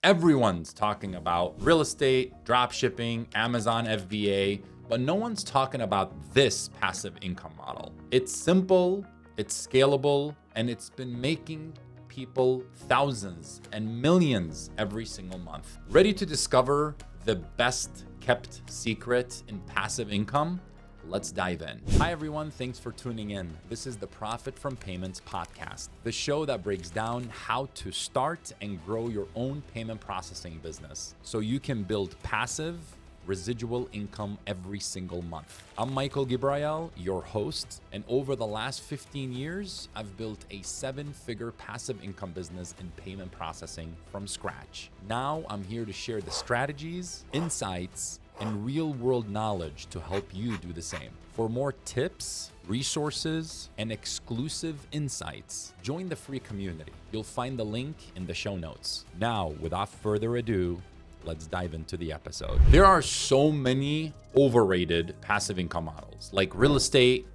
Everyone's talking about real estate, drop shipping, Amazon FBA, but no one's talking about this passive income model. It's simple, it's scalable, and it's been making people thousands and millions every single month. Ready to discover the best kept secret in passive income? Let's dive in. Hi everyone, thanks for tuning in. This is the Profit from Payments podcast, the show that breaks down how to start and grow your own payment processing business so you can build passive residual income every single month. I'm Michael Gibrael, your host, and over the last 15 years, I've built a 7-figure passive income business in payment processing from scratch. Now I'm here to share the strategies, insights, and real-world knowledge to help you do the same. For more tips, resources, and exclusive insights, join the free community. You'll find the link in the show notes. Now, without further ado, let's dive into the episode. There are so many overrated passive income models like real estate,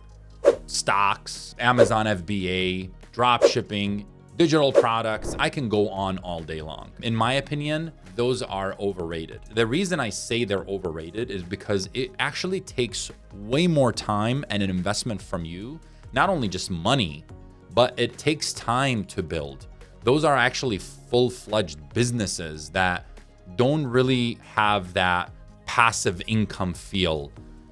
stocks, Amazon FBA, drop shipping, digital products. I can go on all day long. In my opinion, those are overrated. The reason I say they're overrated is because it actually takes way more time and an investment from you, not only just money, but it takes time to build. Those are actually full-fledged businesses that don't really have that passive income feel.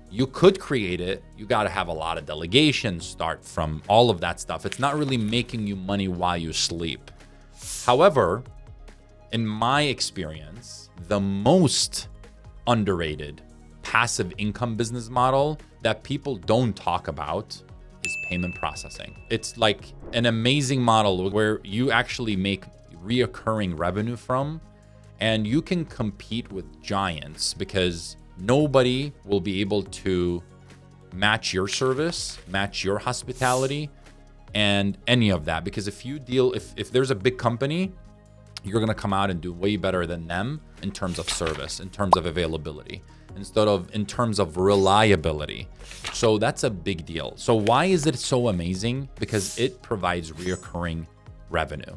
You could create it. You got to have a lot of delegation, start from all of that stuff. It's not really making you money while you sleep. However, in my experience, the most underrated passive income business model that people don't talk about is payment processing. It's like an amazing model where you actually make reoccurring revenue from, and you can compete with giants because nobody will be able to match your service, match your hospitality, and any of that. Because if there's a big company, you're gonna come out and do way better than them in terms of service, in terms of availability, in terms of reliability. So that's a big deal. So why is it so amazing? Because it provides reoccurring revenue,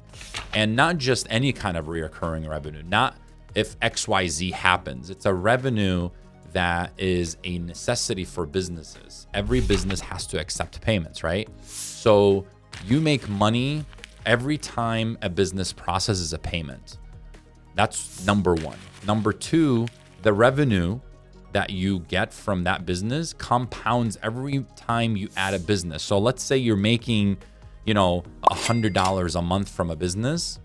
and not just any kind of reoccurring revenue. Not if XYZ happens. It's a revenue that is a necessity for businesses. Every business has to accept payments, right? So you make money every time a business processes a payment. That's number one. Number two, the revenue that you get from that business compounds every time you add a business. So let's say you're making, $100 a month from a business,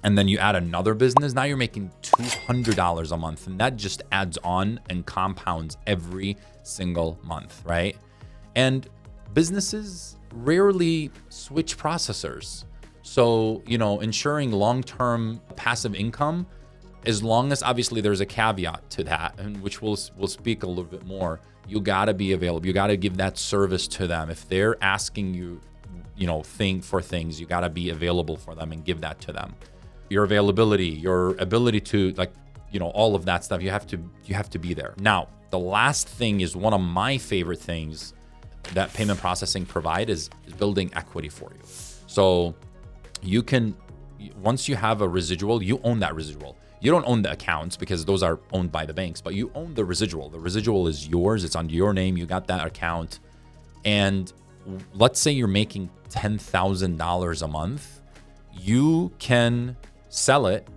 and then you add another business. Now you're making $200 a month, and that just adds on and compounds every single month, right? And businesses rarely switch processors. So, ensuring long-term passive income, as long as obviously there's a caveat to that, and which we'll speak a little bit more, you gotta be available. You gotta give that service to them. If they're asking you, for things, you gotta be available for them and give that to them. Your availability, your ability to all of that stuff, you have to be there. Now, the last thing is one of my favorite things that payment processing provide is building equity for you. So you can, once you have a residual, you own that residual. You don't own the accounts because those are owned by the banks, but you own the residual. The residual is yours. It's under your name. You got that account. And let's say you're making $10,000 a month. You can sell it.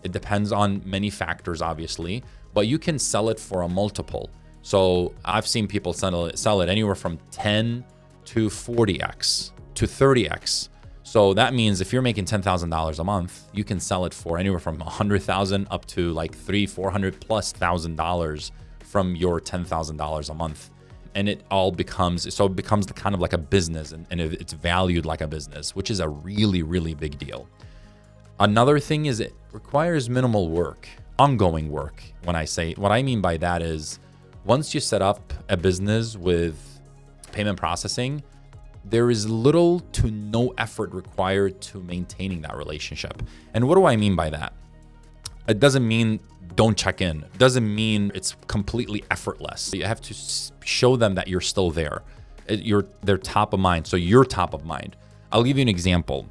It depends on many factors, obviously, but you can sell it for a multiple. So I've seen people sell it anywhere from 10 to 40x to 30x. So that means if you're making $10,000 a month, you can sell it for anywhere from $100,000 up to like $300,000-$400,000 from your $10,000 a month. And it becomes kind of like a business, and it's valued like a business, which is a really, really big deal. Another thing is it requires minimal work, ongoing work. What I mean by that is once you set up a business with payment processing, there is little to no effort required to maintaining that relationship. And what do I mean by that? It doesn't mean don't check in. It doesn't mean it's completely effortless. You have to show them that you're still there. They're top of mind. So you're top of mind. I'll give you an example.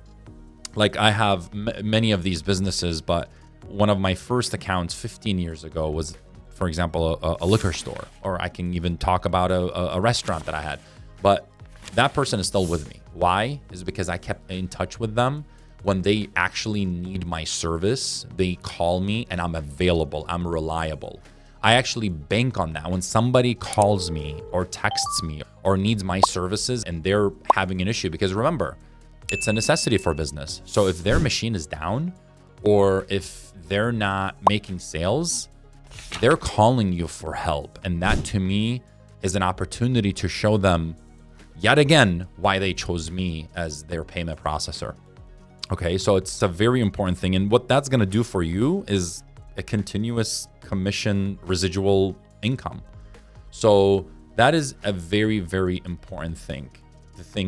Like I have many of these businesses, but one of my first accounts 15 years ago was, for example, a liquor store, or I can even talk about a restaurant that I had. But that person is still with me. Why? Is because I kept in touch with them. When they actually need my service, they call me and I'm available, I'm reliable. I actually bank on that. When somebody calls me or texts me or needs my services and they're having an issue, because remember, it's a necessity for business. So if their machine is down or if they're not making sales, they're calling you for help. And that to me is an opportunity to show them yet again why they chose me as their payment processor. Okay, so it's a very important thing. And what that's gonna do for you is a continuous commission residual income. So that is a very, very important thing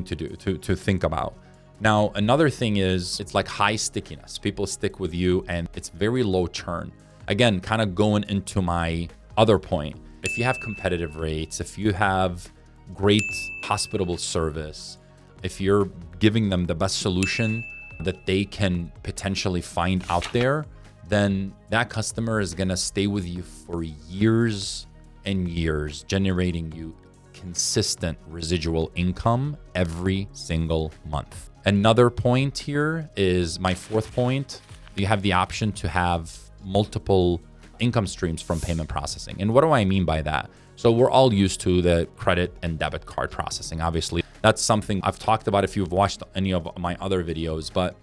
to do, to think about. Now, another thing is it's like high stickiness. People stick with you and it's very low churn. Again, kind of going into my other point. If you have competitive rates, if you have great hospitable service, if you're giving them the best solution that they can potentially find out there, then that customer is gonna stay with you for years and years, generating you consistent residual income every single month. Another point here is my fourth point. You have the option to have multiple income streams from payment processing. And what do I mean by that? So we're all used to the credit and debit card processing. Obviously, that's something I've talked about if you've watched any of my other videos, but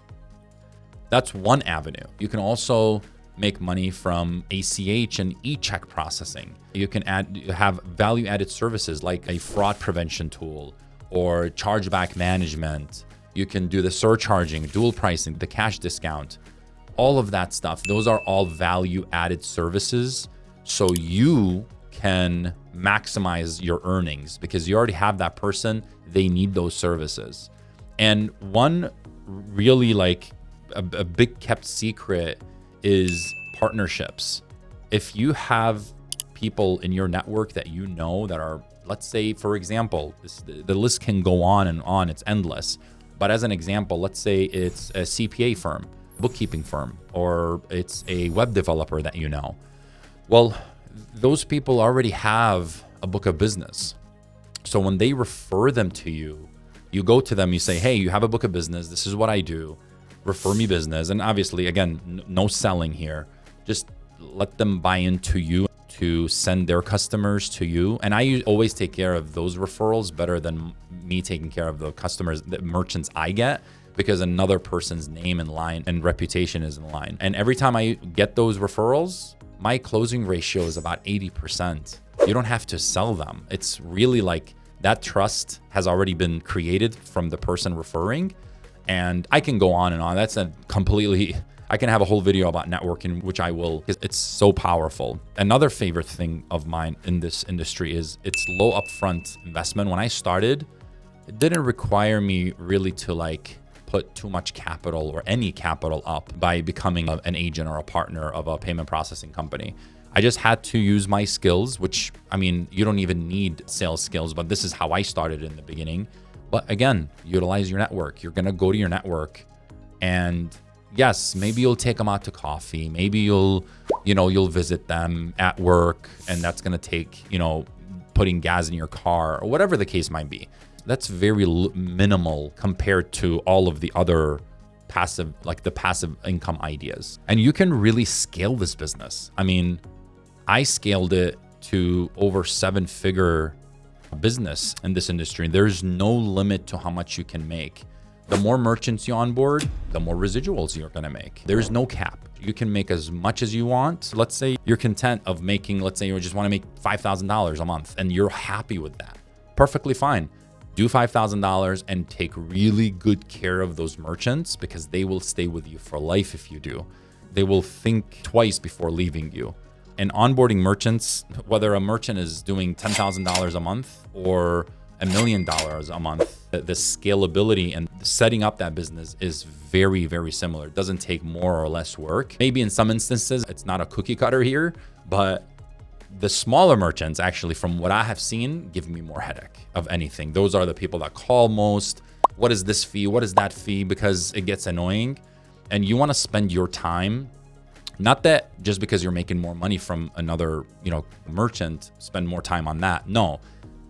that's one avenue. You can also make money from ACH and e-check processing. You can have value-added services like a fraud prevention tool or chargeback management. You can do the surcharging, dual pricing, the cash discount, all of that stuff. Those are all value-added services. So you can maximize your earnings because you already have that person. They need those services. And one really like a big kept secret is partnerships. If you have people in your network that you know that are, let's say, for example, the list can go on and on, it's endless. But as an example, let's say it's a CPA firm, bookkeeping firm, or it's a web developer that you know. Well, those people already have a book of business. So when they refer them to you, you go to them, you say, hey, you have a book of business. This is what I do. Refer me business. And obviously, again, no selling here. Just let them buy into you to send their customers to you. And I always take care of those referrals better than me taking care of the customers, the merchants I get, because another person's name in line and reputation is in line. And every time I get those referrals, my closing ratio is about 80%. You don't have to sell them. It's really like that trust has already been created from the person referring. And I can go on and on. That's a completely, I can have a whole video about networking, which I will, because it's so powerful. Another favorite thing of mine in this industry is it's low upfront investment. When I started, it didn't require me really to like put too much capital or any capital up by becoming an agent or a partner of a payment processing company. I just had to use my skills, which, I mean, you don't even need sales skills, but this is how I started in the beginning. But again, utilize your network. You're going to go to your network and yes, maybe you'll take them out to coffee. Maybe you'll visit them at work and that's going to take, putting gas in your car or whatever the case might be. That's very minimal compared to all of the other passive income ideas. And you can really scale this business. I mean, I scaled it to over 7-figure business in this industry. There's no limit to how much you can make. The more merchants you onboard, the more residuals you're going to make. There's no cap. You can make as much as you want. Let's say you're content of making, let's say you just want to make $5,000 a month and you're happy with that. Perfectly fine. Do $5,000 and take really good care of those merchants because they will stay with you for life if you do. They will think twice before leaving you. And onboarding merchants, whether a merchant is doing $10,000 a month or $1 million a month, the scalability and setting up that business is very, very similar. It doesn't take more or less work. Maybe in some instances, it's not a cookie cutter here, but the smaller merchants, actually, from what I have seen, give me more headache of anything. Those are the people that call most. What is this fee? What is that fee? Because it gets annoying. And you want to spend your time Not that just because you're making more money from another, merchant, spend more time on that. No,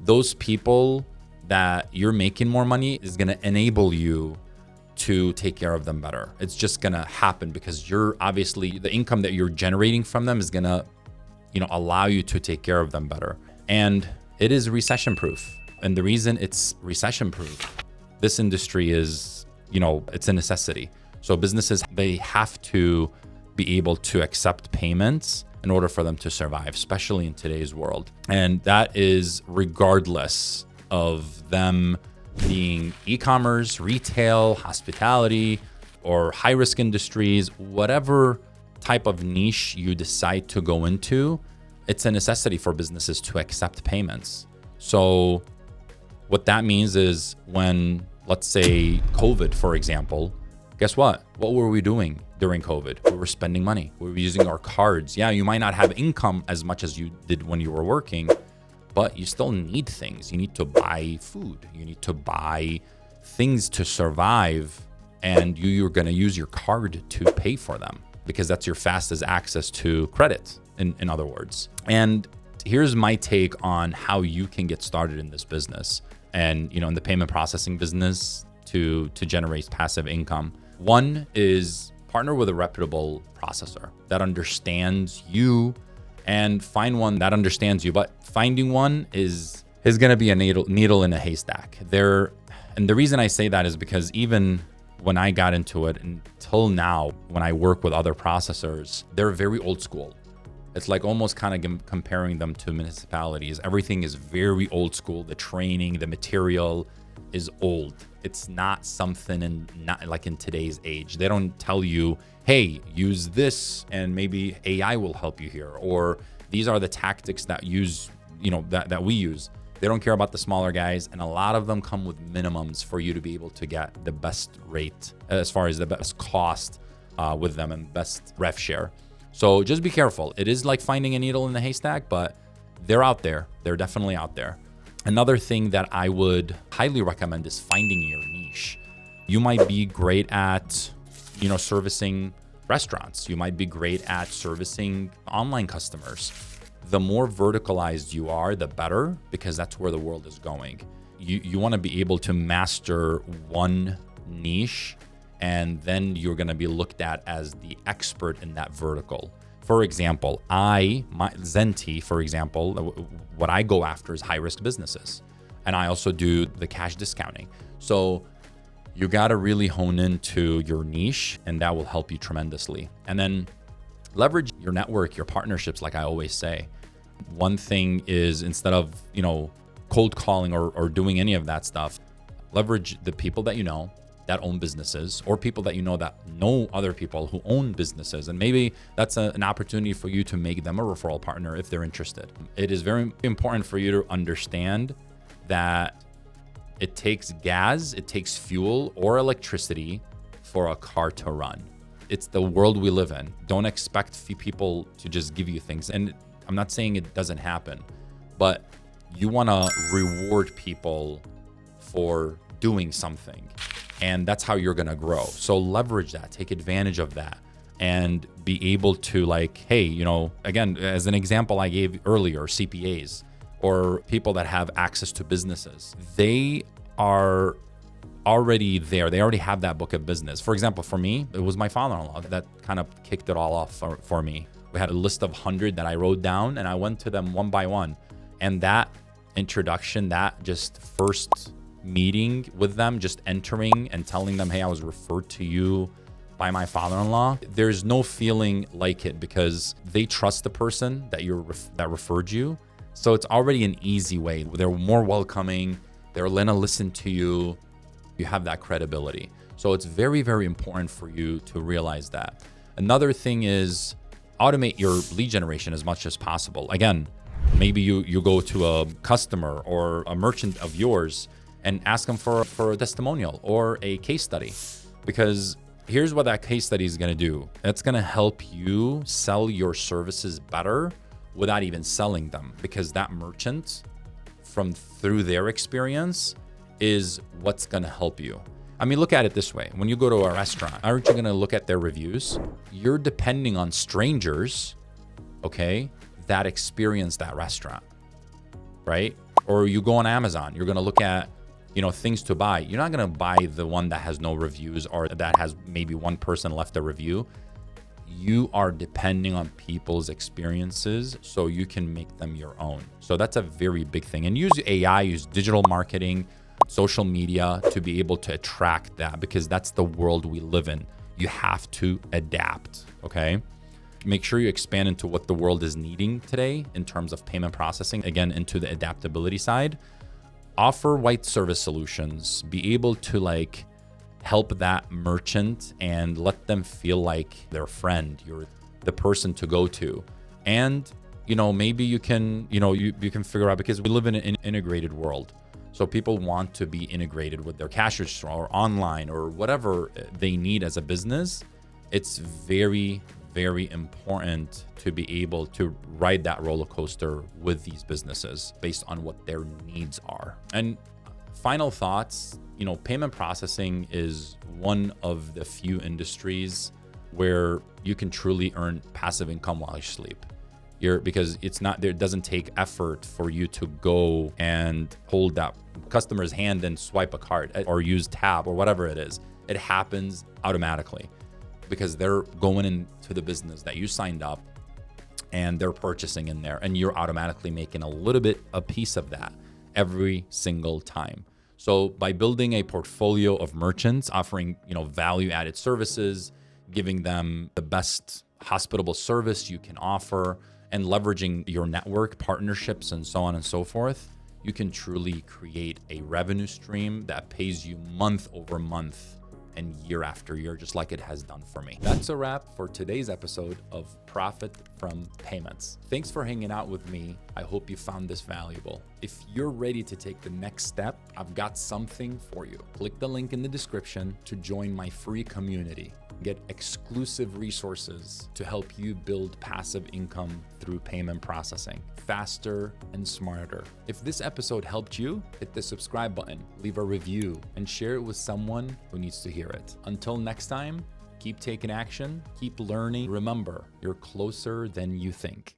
those people that you're making more money is going to enable you to take care of them better. It's just going to happen because you're obviously the income that you're generating from them is going to, allow you to take care of them better. And it is recession proof. And the reason it's recession proof, this industry is, it's a necessity. So businesses, they have to be able to accept payments in order for them to survive, especially in today's world. And that is regardless of them being e-commerce, retail, hospitality, or high-risk industries, whatever type of niche you decide to go into, it's a necessity for businesses to accept payments. So what that means is when, let's say, COVID, for example, guess what? What were we doing during COVID? We were spending money. We were using our cards. Yeah, you might not have income as much as you did when you were working, but you still need things. You need to buy food. You need to buy things to survive, and you're going to use your card to pay for them because that's your fastest access to credit, in other words. And here's my take on how you can get started in this business and, in the payment processing business to generate passive income. One is partner with a reputable processor that understands you, and find one that understands you. But finding one is going to be a needle in a haystack. And the reason I say that is because even when I got into it until now, when I work with other processors, they're very old school. It's like almost kind of comparing them to municipalities. Everything is very old school. The training, the material is old. It's not something not like in today's age. They don't tell you, hey, use this and maybe AI will help you here, or these are the tactics that that we use. They don't care about the smaller guys, and a lot of them come with minimums for you to be able to get the best rate as far as the best cost with them and best rev share. So just be careful. It is like finding a needle in the haystack, but they're out there. They're definitely out there. Another thing that I would highly recommend is finding your niche. You might be great at, servicing restaurants. You might be great at servicing online customers. The more verticalized you are, the better, because that's where the world is going. You want to be able to master one niche, and then you're going to be looked at as the expert in that vertical. For example, Zenti, for example, what I go after is high-risk businesses. And I also do the cash discounting. So you got to really hone into your niche, and that will help you tremendously. And then leverage your network, your partnerships, like I always say. One thing is, instead of, cold calling or doing any of that stuff, leverage the people that you know that own businesses, or people that you know that know other people who own businesses. And maybe that's an opportunity for you to make them a referral partner if they're interested. It is very important for you to understand that it takes gas, it takes fuel or electricity for a car to run. It's the world we live in. Don't expect people to just give you things. And I'm not saying it doesn't happen, but you want to reward people for doing something. And that's how you're going to grow. So leverage that, take advantage of that, and be able to hey, again, as an example I gave earlier, CPAs or people that have access to businesses, they are already there. They already have that book of business. For example, for me, it was my father-in-law that kind of kicked it all off for me. We had a list of 100 that I wrote down, and I went to them one by one. And that introduction, that just first meeting with them, just entering and telling them, hey, I was referred to you by my father-in-law, there's no feeling like it, because they trust the person that referred you. So it's already an easy way. They're more welcoming. They're gonna listen to you. You have that credibility. So it's very, very important for you to realize that. Another thing is automate your lead generation as much as possible. Again, maybe you go to a customer or a merchant of yours and ask them for a testimonial or a case study, because here's what that case study is going to do. It's going to help you sell your services better without even selling them, because that merchant, through their experience, is what's going to help you. I mean, look at it this way. When you go to a restaurant, aren't you going to look at their reviews? You're depending on strangers, okay, that experience that restaurant, right? Or you go on Amazon, you're going to look at, things to buy. You're not going to buy the one that has no reviews or that has maybe one person left a review. You are depending on people's experiences so you can make them your own. So that's a very big thing. And use AI, use digital marketing, social media to be able to attract that, because that's the world we live in. You have to adapt, okay? Make sure you expand into what the world is needing today in terms of payment processing, again, into the adaptability side. Offer white service solutions, be able to help that merchant and let them feel like their friend, you're the person to go to. And, maybe you can, you can figure out, because we live in an integrated world. So people want to be integrated with their cash register or online or whatever they need as a business. It's very, very important to be able to ride that roller coaster with these businesses based on what their needs are. And final thoughts, payment processing is one of the few industries where you can truly earn passive income while you sleep. Because it doesn't take effort for you to go and hold that customer's hand and swipe a card or use tab or whatever it is. It happens automatically because they're going into the business that you signed up and they're purchasing in there, and you're automatically making a piece of that every single time. So by building a portfolio of merchants offering, value-added services, giving them the best hospitable service you can offer, and leveraging your network partnerships and so on and so forth, you can truly create a revenue stream that pays you month over month and year after year, just like it has done for me. That's a wrap for today's episode of Profit from Payments. Thanks for hanging out with me. I hope you found this valuable. If you're ready to take the next step, I've got something for you. Click the link in the description to join my free community. Get exclusive resources to help you build passive income through payment processing, faster and smarter. If this episode helped you, hit the subscribe button, leave a review, and share it with someone who needs to hear it. Until next time, keep taking action, keep learning. Remember, you're closer than you think.